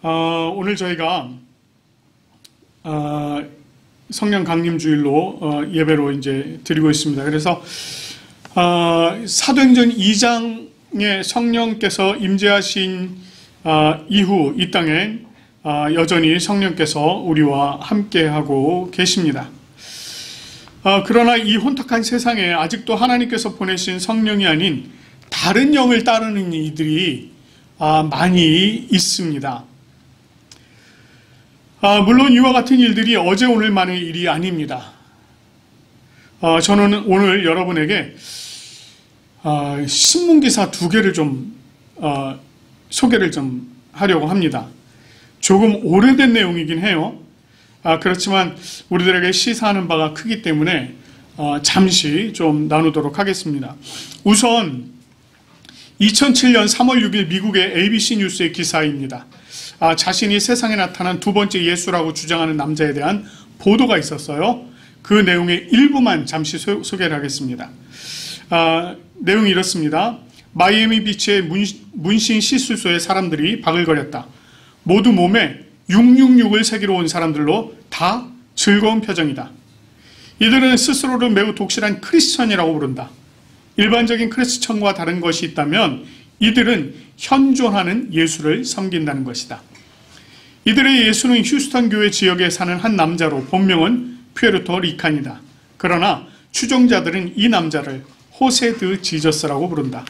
오늘 저희가 성령 강림주일로 예배로 이제 드리고 있습니다. 그래서 사도행전 2장에 성령께서 임재하신 이후 이 땅에 여전히 성령께서 우리와 함께하고 계십니다. 그러나 이 혼탁한 세상에 아직도 하나님께서 보내신 성령이 아닌 다른 영을 따르는 이들이 많이 있습니다. 물론 이와 같은 일들이 어제 오늘만의 일이 아닙니다. 저는 오늘 여러분에게 신문기사 2개를 좀 소개를 좀 하려고 합니다. 조금 오래된 내용이긴 해요. 그렇지만 우리들에게 시사하는 바가 크기 때문에 잠시 좀 나누도록 하겠습니다. 우선 2007년 3월 6일 미국의 ABC 뉴스의 기사입니다. 자신이 세상에 나타난 두 번째 예수라고 주장하는 남자에 대한 보도가 있었어요. 그 내용의 일부만 잠시 소개를 하겠습니다. 내용이 이렇습니다. 마이애미 비치의 문신 시술소에 사람들이 바글거렸다. 모두 몸에 666을 새기러 온 사람들로 다 즐거운 표정이다. 이들은 스스로를 매우 독실한 크리스천이라고 부른다. 일반적인 크리스천과 다른 것이 있다면 이들은 현존하는 예수를 섬긴다는 것이다. 이들의 예수는 휴스턴 교회 지역에 사는 한 남자로 본명은 퓨에르토 리칸이다. 그러나 추종자들은 이 남자를 호세 드 지저스라고 부른다.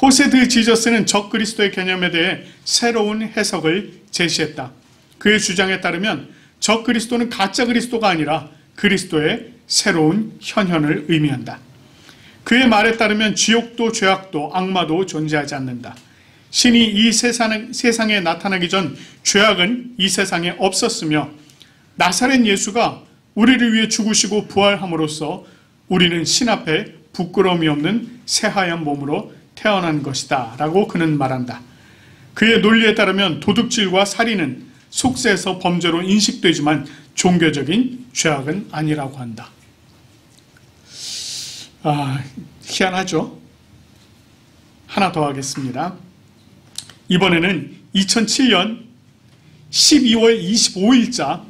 호세 드 지저스는 적그리스도의 개념에 대해 새로운 해석을 제시했다. 그의 주장에 따르면 적그리스도는 가짜 그리스도가 아니라 그리스도의 새로운 현현을 의미한다. 그의 말에 따르면 지옥도 죄악도 악마도 존재하지 않는다. 신이 이 세상에 나타나기 전 죄악은 이 세상에 없었으며 나사렛 예수가 우리를 위해 죽으시고 부활함으로써 우리는 신 앞에 부끄러움이 없는 새하얀 몸으로 태어난 것이다 라고 그는 말한다. 그의 논리에 따르면 도둑질과 살인은 속세에서 범죄로 인식되지만 종교적인 죄악은 아니라고 한다. 희한하죠? 하나 더 하겠습니다. 이번에는 2007년 12월 25일자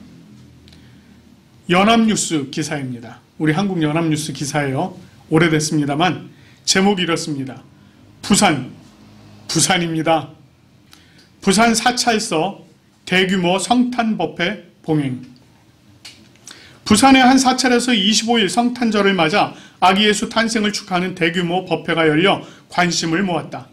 연합뉴스 기사입니다. 우리 한국 연합뉴스 기사예요. 오래됐습니다만 제목이 이렇습니다. 부산입니다. 부산 사찰서 대규모 성탄법회 봉행. 부산의 한 사찰에서 25일 성탄절을 맞아 아기 예수 탄생을 축하하는 대규모 법회가 열려 관심을 모았다.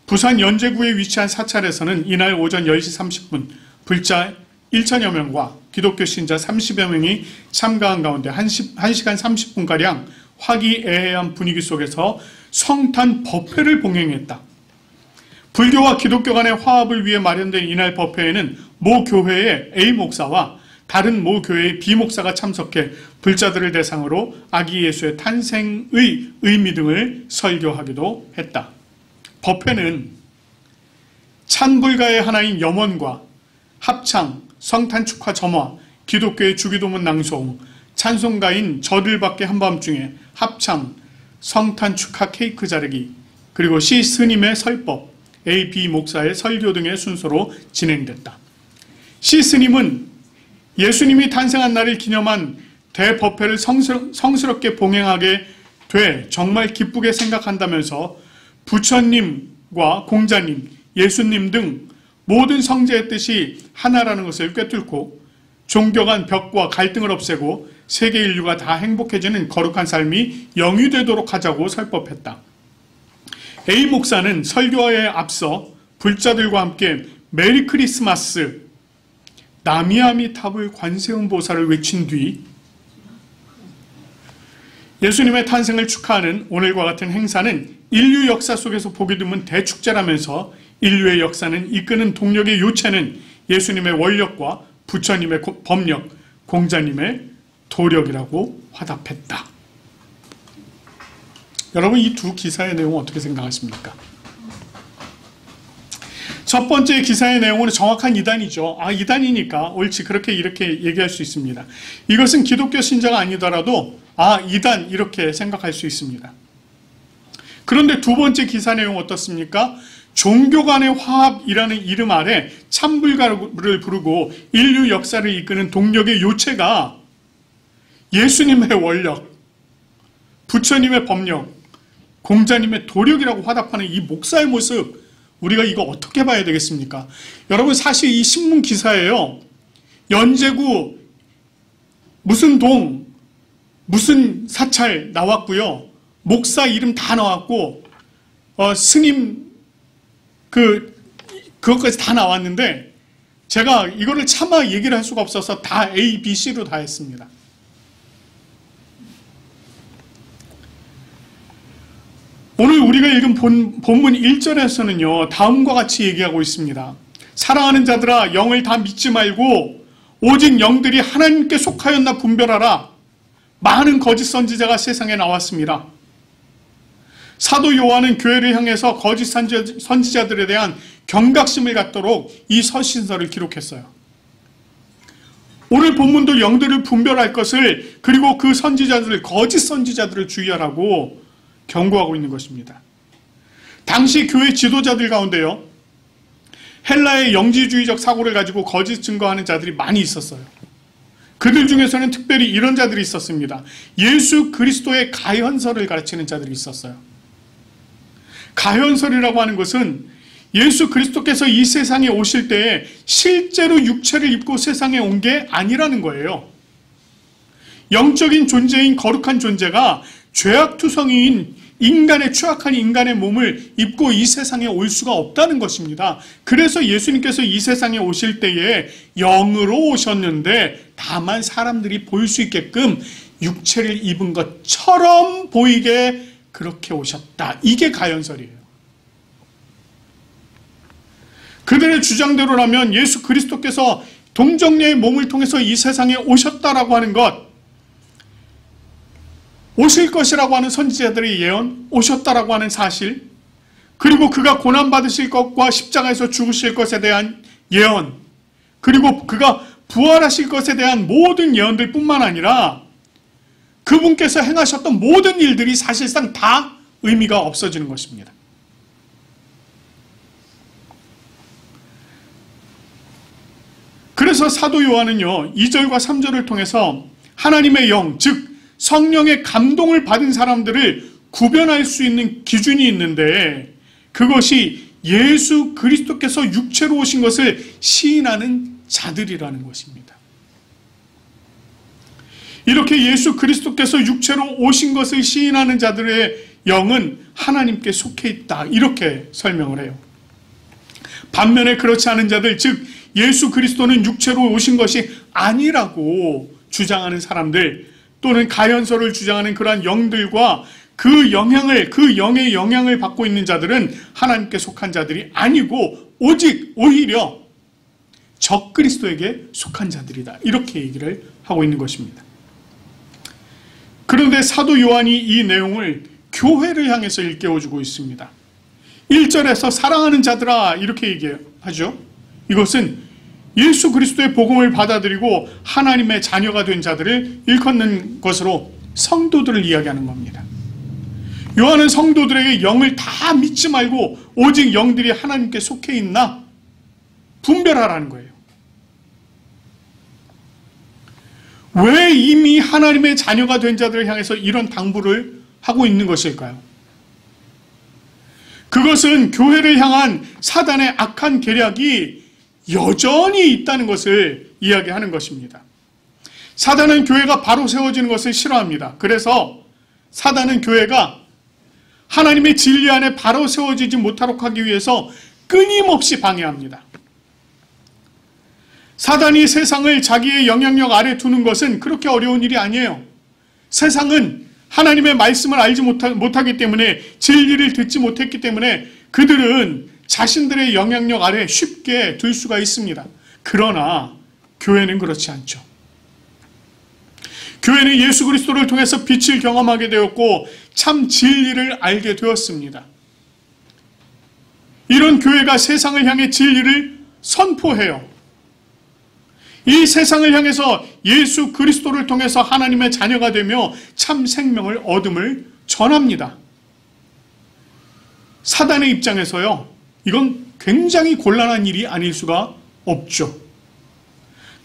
부산 연제구에 위치한 사찰에서는 이날 오전 10시 30분 불자 1천여 명과 기독교 신자 30여 명이 참가한 가운데 1시간 30분가량 화기애애한 분위기 속에서 성탄 법회를 봉행했다. 불교와 기독교 간의 화합을 위해 마련된 이날 법회에는 모 교회의 A 목사와 다른 모 교회의 B 목사가 참석해 불자들을 대상으로 아기 예수의 탄생의 의미 등을 설교하기도 했다. 법회는 찬불가의 하나인 염원과 합창, 성탄 축하 점화, 기독교의 주기도문 낭송, 찬송가인 저들밖에 한밤중에 합창, 성탄 축하 케이크 자르기, 그리고 C 스님의 설법, A, B 목사의 설교 등의 순서로 진행됐다. C 스님은 예수님이 탄생한 날을 기념한 대법회를 성스럽게 봉행하게 돼 정말 기쁘게 생각한다면서 부처님과 공자님, 예수님 등 모든 성자의 뜻이 하나라는 것을 꿰뚫고 종교 간 벽과 갈등을 없애고 세계 인류가 다 행복해지는 거룩한 삶이 영위되도록 하자고 설법했다. A 목사는 설교에 앞서 불자들과 함께 메리 크리스마스, 나미아미타불 관세음보살을 외친 뒤 예수님의 탄생을 축하하는 오늘과 같은 행사는 인류 역사 속에서 보기 드문 대축제라면서 인류의 역사는 이끄는 동력의 요체는 예수님의 원력과 부처님의 법력, 공자님의 도력이라고 화답했다. 여러분, 이 두 기사의 내용은 어떻게 생각하십니까? 첫 번째 기사의 내용은 정확한 이단이죠. 이단이니까 옳지, 그렇게 이렇게 얘기할 수 있습니다. 이것은 기독교 신자가 아니더라도 이단 이렇게 생각할 수 있습니다. 그런데 두 번째 기사 내용 어떻습니까? 종교 간의 화합이라는 이름 아래 찬불가를 부르고 인류 역사를 이끄는 동력의 요체가 예수님의 원력, 부처님의 법력, 공자님의 도력이라고 화답하는 이 목사의 모습, 우리가 이거 어떻게 봐야 되겠습니까? 여러분, 사실 이 신문 기사에요, 연제구 무슨 동 무슨 사찰 나왔고요, 목사 이름 다 나왔고, 스님 그것까지 다 나왔는데 제가 이거를 차마 얘기를 할 수가 없어서 다 A, B, C로 다 했습니다. 오늘 우리가 읽은 본문 1절에서는요, 다음과 같이 얘기하고 있습니다. 사랑하는 자들아, 영을 다 믿지 말고 오직 영들이 하나님께 속하였나 분별하라. 많은 거짓 선지자가 세상에 나왔습니다. 사도 요한은 교회를 향해서 거짓 선지자들에 대한 경각심을 갖도록 이 서신서를 기록했어요. 오늘 본문도 영들을 분별할 것을, 그리고 그 선지자들을, 거짓 선지자들을 주의하라고 경고하고 있는 것입니다. 당시 교회 지도자들 가운데요, 헬라의 영지주의적 사고를 가지고 거짓 증거하는 자들이 많이 있었어요. 그들 중에서는 특별히 이런 자들이 있었습니다. 예수 그리스도의 가현설을 가르치는 자들이 있었어요. 가현설이라고 하는 것은 예수 그리스도께서 이 세상에 오실 때에 실제로 육체를 입고 세상에 온 게 아니라는 거예요. 영적인 존재인 거룩한 존재가 죄악투성이인 인간의, 추악한 인간의 몸을 입고 이 세상에 올 수가 없다는 것입니다. 그래서 예수님께서 이 세상에 오실 때에 영으로 오셨는데 다만 사람들이 볼 수 있게끔 육체를 입은 것처럼 보이게 그렇게 오셨다. 이게 가현설이에요. 그들의 주장대로라면 예수 그리스도께서 동정녀의 몸을 통해서 이 세상에 오셨다라고 하는 것, 오실 것이라고 하는 선지자들의 예언, 오셨다라고 하는 사실, 그리고 그가 고난받으실 것과 십자가에서 죽으실 것에 대한 예언, 그리고 그가 부활하실 것에 대한 모든 예언들 뿐만 아니라 그분께서 행하셨던 모든 일들이 사실상 다 의미가 없어지는 것입니다. 그래서 사도 요한은요, 2절과 3절을 통해서 하나님의 영, 즉 성령의 감동을 받은 사람들을 구별할 수 있는 기준이 있는데, 그것이 예수 그리스도께서 육체로 오신 것을 시인하는 자들이라는 것입니다. 이렇게 예수 그리스도께서 육체로 오신 것을 시인하는 자들의 영은 하나님께 속해 있다, 이렇게 설명을 해요. 반면에 그렇지 않은 자들, 즉 예수 그리스도는 육체로 오신 것이 아니라고 주장하는 사람들, 또는 가현설을 주장하는 그러한 영들과 그 영의 영향을 받고 있는 자들은 하나님께 속한 자들이 아니고 오직 오히려 적그리스도에게 속한 자들이다, 이렇게 얘기를 하고 있는 것입니다. 그런데 사도 요한이 이 내용을 교회를 향해서 일깨워주고 있습니다. 1절에서 사랑하는 자들아 이렇게 얘기하죠. 이것은 예수 그리스도의 복음을 받아들이고 하나님의 자녀가 된 자들을 일컫는 것으로 성도들을 이야기하는 겁니다. 요한은 성도들에게 영을 다 믿지 말고 오직 영들이 하나님께 속해 있나 분별하라는 거예요. 왜 이미 하나님의 자녀가 된 자들을 향해서 이런 당부를 하고 있는 것일까요? 그것은 교회를 향한 사단의 악한 계략이 여전히 있다는 것을 이야기하는 것입니다. 사단은 교회가 바로 세워지는 것을 싫어합니다. 그래서 사단은 교회가 하나님의 진리 안에 바로 세워지지 못하도록 하기 위해서 끊임없이 방해합니다. 사단이 세상을 자기의 영향력 아래 두는 것은 그렇게 어려운 일이 아니에요. 세상은 하나님의 말씀을 알지 못하기 때문에, 진리를 듣지 못했기 때문에 그들은 자신들의 영향력 아래 쉽게 둘 수가 있습니다. 그러나 교회는 그렇지 않죠. 교회는 예수 그리스도를 통해서 빛을 경험하게 되었고 참 진리를 알게 되었습니다. 이런 교회가 세상을 향해 진리를 선포해요. 이 세상을 향해서 예수 그리스도를 통해서 하나님의 자녀가 되며 참 생명을 얻음을 전합니다. 사단의 입장에서요, 이건 굉장히 곤란한 일이 아닐 수가 없죠.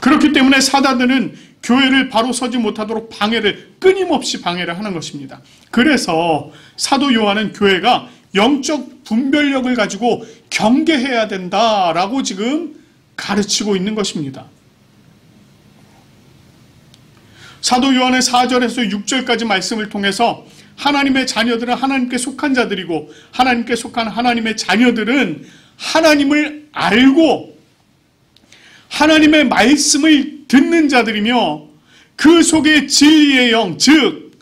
그렇기 때문에 사단들은 교회를 바로 서지 못하도록 끊임없이 방해를 하는 것입니다. 그래서 사도 요한은 교회가 영적 분별력을 가지고 경계해야 된다라고 지금 가르치고 있는 것입니다. 사도 요한의 4절에서 6절까지 말씀을 통해서 하나님의 자녀들은 하나님께 속한 자들이고 하나님께 속한 하나님의 자녀들은 하나님을 알고 하나님의 말씀을 듣는 자들이며 그 속에 진리의 영, 즉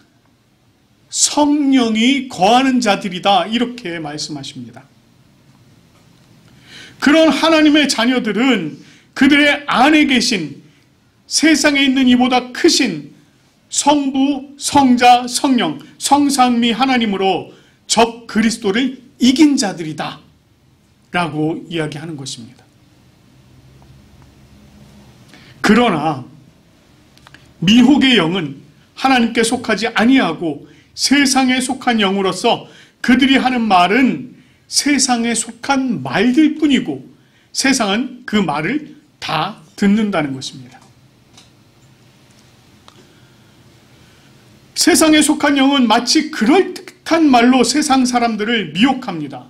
성령이 거하는 자들이다, 이렇게 말씀하십니다. 그런 하나님의 자녀들은 그들의 안에 계신 세상에 있는 이보다 크신 성부, 성자, 성령, 성삼위 하나님으로 적 그리스도를 이긴 자들이다 라고 이야기하는 것입니다. 그러나 미혹의 영은 하나님께 속하지 아니하고 세상에 속한 영으로서 그들이 하는 말은 세상에 속한 말들 뿐이고 세상은 그 말을 다 듣는다는 것입니다. 세상에 속한 영은 마치 그럴듯한 말로 세상 사람들을 미혹합니다.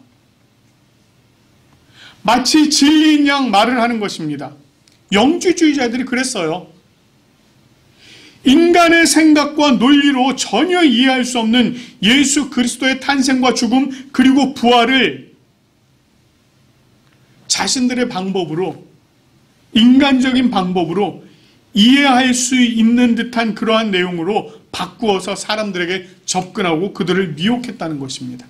마치 진리인 양 말을 하는 것입니다. 영주주의자들이 그랬어요. 인간의 생각과 논리로 전혀 이해할 수 없는 예수 그리스도의 탄생과 죽음 그리고 부활을 자신들의 방법으로, 인간적인 방법으로 이해할 수 있는 듯한 그러한 내용으로 바꾸어서 사람들에게 접근하고 그들을 미혹했다는 것입니다.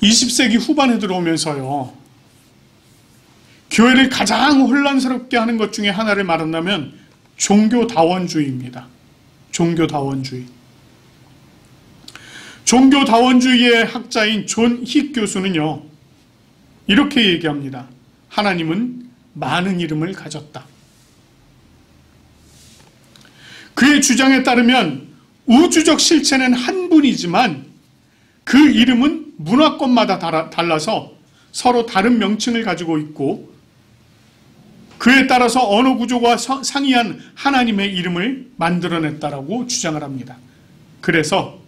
20세기 후반에 들어오면서요, 교회를 가장 혼란스럽게 하는 것 중에 하나를 말한다면 종교다원주의입니다. 종교다원주의. 종교다원주의의 학자인 존 힉 교수는요, 이렇게 얘기합니다. 하나님은 많은 이름을 가졌다. 그의 주장에 따르면 우주적 실체는 한 분이지만 그 이름은 문화권마다 달라서 서로 다른 명칭을 가지고 있고 그에 따라서 언어 구조가 상이한 하나님의 이름을 만들어냈다라고 주장을 합니다. 그래서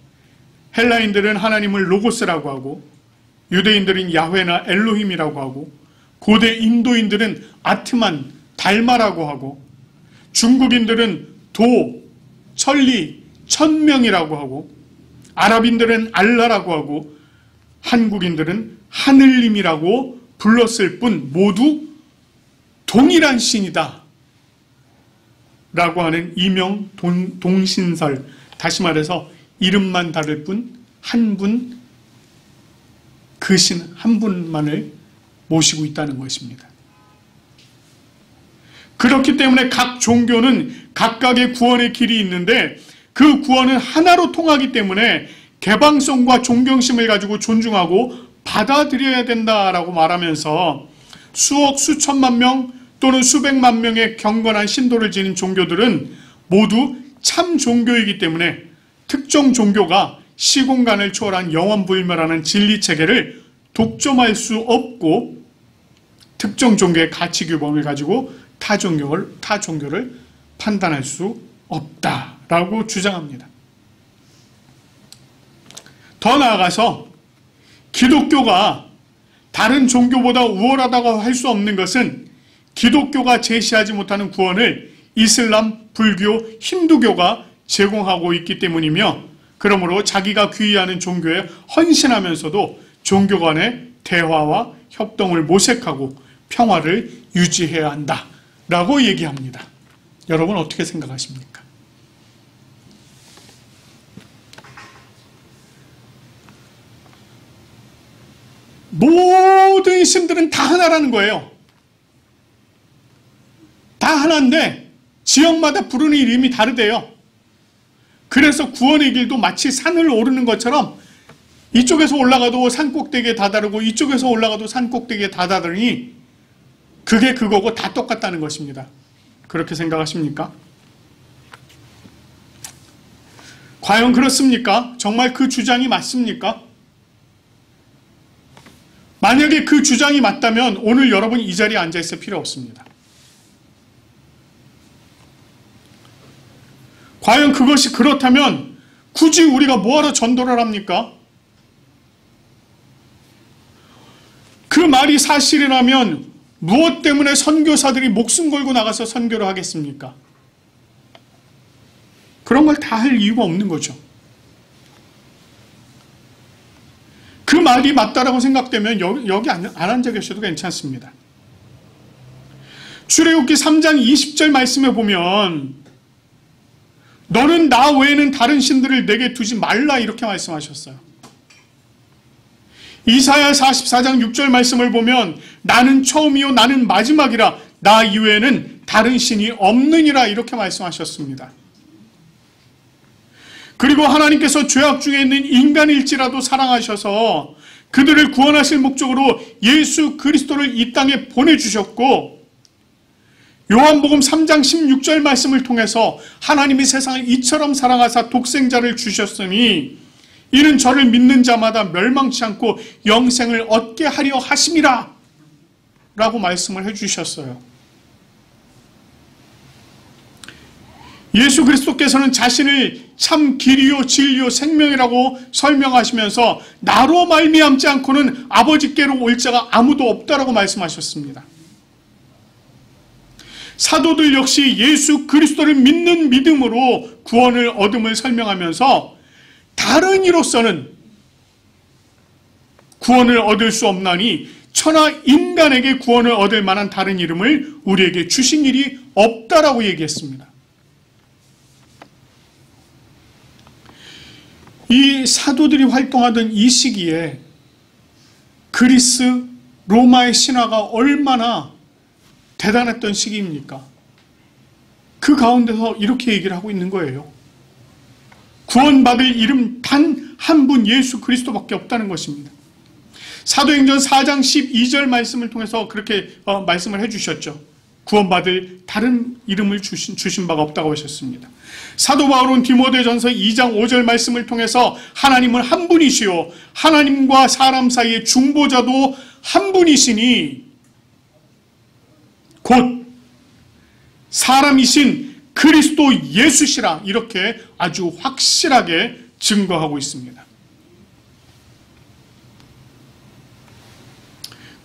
헬라인들은 하나님을 로고스라고 하고 유대인들은 야훼나 엘로힘이라고 하고 고대 인도인들은 아트만, 달마라고 하고 중국인들은 도, 천리, 천명이라고 하고 아랍인들은 알라라고 하고 한국인들은 하늘님이라고 불렀을 뿐 모두 동일한 신이다 라고 하는 이명 동신설, 다시 말해서 이름만 다를 뿐 한 분, 그 신 한 분만을 모시고 있다는 것입니다. 그렇기 때문에 각 종교는 각각의 구원의 길이 있는데 그 구원은 하나로 통하기 때문에 개방성과 존경심을 가지고 존중하고 받아들여야 된다라고 말하면서 수억, 수천만 명 또는 수백만 명의 경건한 신도를 지닌 종교들은 모두 참 종교이기 때문에 특정 종교가 시공간을 초월한 영원불멸하는 진리체계를 독점할 수 없고 특정 종교의 가치 규범을 가지고 타 종교를 판단할 수 없다라고 주장합니다. 더 나아가서 기독교가 다른 종교보다 우월하다고 할 수 없는 것은 기독교가 제시하지 못하는 구원을 이슬람, 불교, 힌두교가 제공하고 있기 때문이며 그러므로 자기가 귀의하는 종교에 헌신하면서도 종교 간의 대화와 협동을 모색하고 평화를 유지해야 한다라고 얘기합니다. 여러분 어떻게 생각하십니까? 모든 신들은 다 하나라는 거예요. 다 하나인데 지역마다 부르는 이름이 다르대요. 그래서 구원의 길도 마치 산을 오르는 것처럼 이쪽에서 올라가도 산 꼭대기에 다다르고 이쪽에서 올라가도 산 꼭대기에 다다르니 그게 그거고 다 똑같다는 것입니다. 그렇게 생각하십니까? 과연 그렇습니까? 정말 그 주장이 맞습니까? 만약에 그 주장이 맞다면 오늘 여러분 이 자리에 앉아 있을 필요 없습니다. 과연 그것이 그렇다면 굳이 우리가 뭐하러 전도를 합니까? 그 말이 사실이라면 무엇 때문에 선교사들이 목숨 걸고 나가서 선교를 하겠습니까? 그런 걸 다 할 이유가 없는 거죠. 그 말이 맞다라고 생각되면 여기 안 앉아 계셔도 괜찮습니다. 출애굽기 3장 20절 말씀에 보면 너는 나 외에는 다른 신들을 내게 두지 말라 이렇게 말씀하셨어요. 이사야 44장 6절 말씀을 보면 나는 처음이요 나는 마지막이라 나 이외에는 다른 신이 없느니라 이렇게 말씀하셨습니다. 그리고 하나님께서 죄악 중에 있는 인간일지라도 사랑하셔서 그들을 구원하실 목적으로 예수 그리스도를 이 땅에 보내주셨고 요한복음 3장 16절 말씀을 통해서 하나님이 세상을 이처럼 사랑하사 독생자를 주셨으니 이는 저를 믿는 자마다 멸망치 않고 영생을 얻게 하려 하심이라 라고 말씀을 해주셨어요. 예수 그리스도께서는 자신을 참 길이요 진리요 생명이라고 설명하시면서 나로 말미암지 않고는 아버지께로 올 자가 아무도 없다라고 말씀하셨습니다. 사도들 역시 예수 그리스도를 믿는 믿음으로 구원을 얻음을 설명하면서 다른 이로서는 구원을 얻을 수 없나니 천하 인간에게 구원을 얻을 만한 다른 이름을 우리에게 주신 일이 없다라고 얘기했습니다. 이 사도들이 활동하던 이 시기에 그리스, 로마의 신화가 얼마나 대단했던 시기입니까? 그 가운데서 이렇게 얘기를 하고 있는 거예요. 구원받을 이름 단 한 분 예수 그리스도밖에 없다는 것입니다. 사도행전 4장 12절 말씀을 통해서 그렇게 말씀을 해주셨죠. 구원받을 다른 이름을 주신 바가 없다고 하셨습니다. 사도 바울은 디모데전서 2장 5절 말씀을 통해서 하나님은 한 분이시요 하나님과 사람 사이의 중보자도 한 분이시니 곧 사람이신 그리스도 예수시라 이렇게 아주 확실하게 증거하고 있습니다.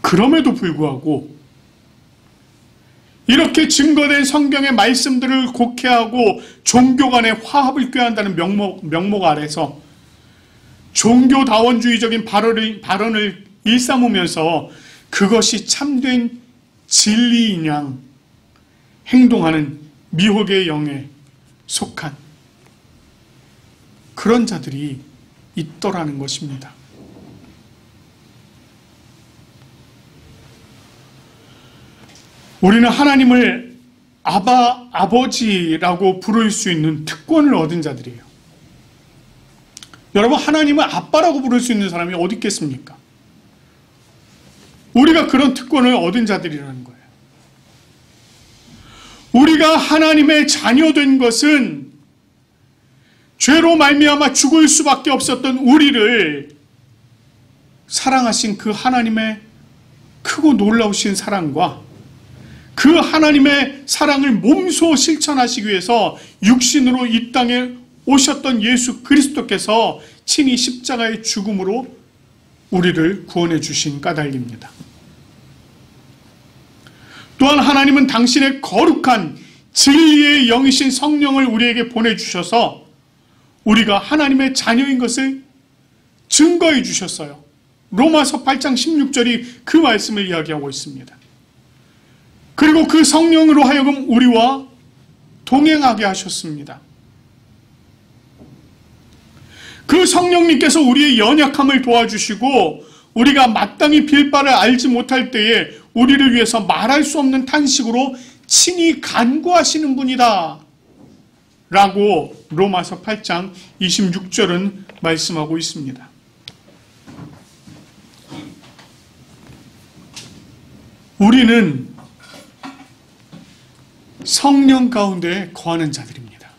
그럼에도 불구하고 이렇게 증거된 성경의 말씀들을 곡해하고 종교 간의 화합을 꾀한다는 명목 아래서 종교다원주의적인 발언을 일삼으면서 그것이 참된 진리인 양 행동하는 미혹의 영에 속한 그런 자들이 있더라는 것입니다. 우리는 하나님을 아버지라고 부를 수 있는 특권을 얻은 자들이에요. 여러분, 하나님을 아빠라고 부를 수 있는 사람이 어디 있겠습니까? 우리가 그런 특권을 얻은 자들이라는 거예요. 우리가 하나님의 자녀된 것은 죄로 말미암아 죽을 수밖에 없었던 우리를 사랑하신 그 하나님의 크고 놀라우신 사랑과 그 하나님의 사랑을 몸소 실천하시기 위해서 육신으로 이 땅에 오셨던 예수 그리스도께서 친히 십자가의 죽음으로 우리를 구원해 주신 까닭입니다. 또한 하나님은 당신의 거룩한 진리의 영이신 성령을 우리에게 보내주셔서 우리가 하나님의 자녀인 것을 증거해 주셨어요. 로마서 8장 16절이 그 말씀을 이야기하고 있습니다. 그리고 그 성령으로 하여금 우리와 동행하게 하셨습니다. 그 성령님께서 우리의 연약함을 도와주시고 우리가 마땅히 빌 바를 알지 못할 때에 우리를 위해서 말할 수 없는 탄식으로 친히 간구하시는 분이다 라고 로마서 8장 26절은 말씀하고 있습니다. 우리는 성령 가운데 거하는 자들입니다.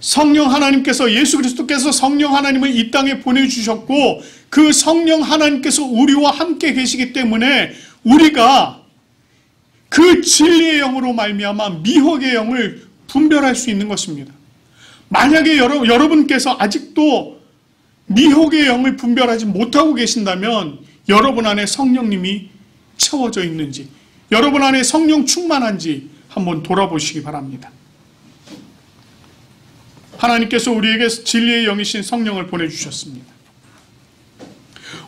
성령 하나님께서, 예수 그리스도께서 성령 하나님을 이 땅에 보내주셨고 그 성령 하나님께서 우리와 함께 계시기 때문에 우리가 그 진리의 영으로 말미암아 미혹의 영을 분별할 수 있는 것입니다. 만약에 여러분께서 아직도 미혹의 영을 분별하지 못하고 계신다면 여러분 안에 성령님이 채워져 있는지, 여러분 안에 성령 충만한지 한번 돌아보시기 바랍니다. 하나님께서 우리에게 진리의 영이신 성령을 보내주셨습니다.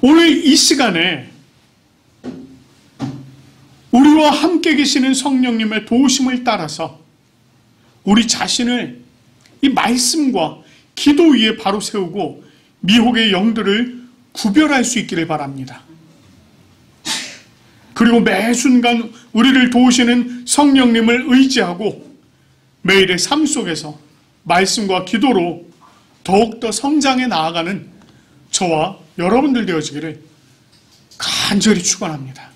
오늘 이 시간에 우리와 함께 계시는 성령님의 도우심을 따라서 우리 자신을 이 말씀과 기도 위에 바로 세우고 미혹의 영들을 구별할 수 있기를 바랍니다. 그리고 매 순간 우리를 도우시는 성령님을 의지하고 매일의 삶 속에서 말씀과 기도로 더욱더 성장해 나아가는 저와 여러분들 되어지기를 간절히 축원합니다.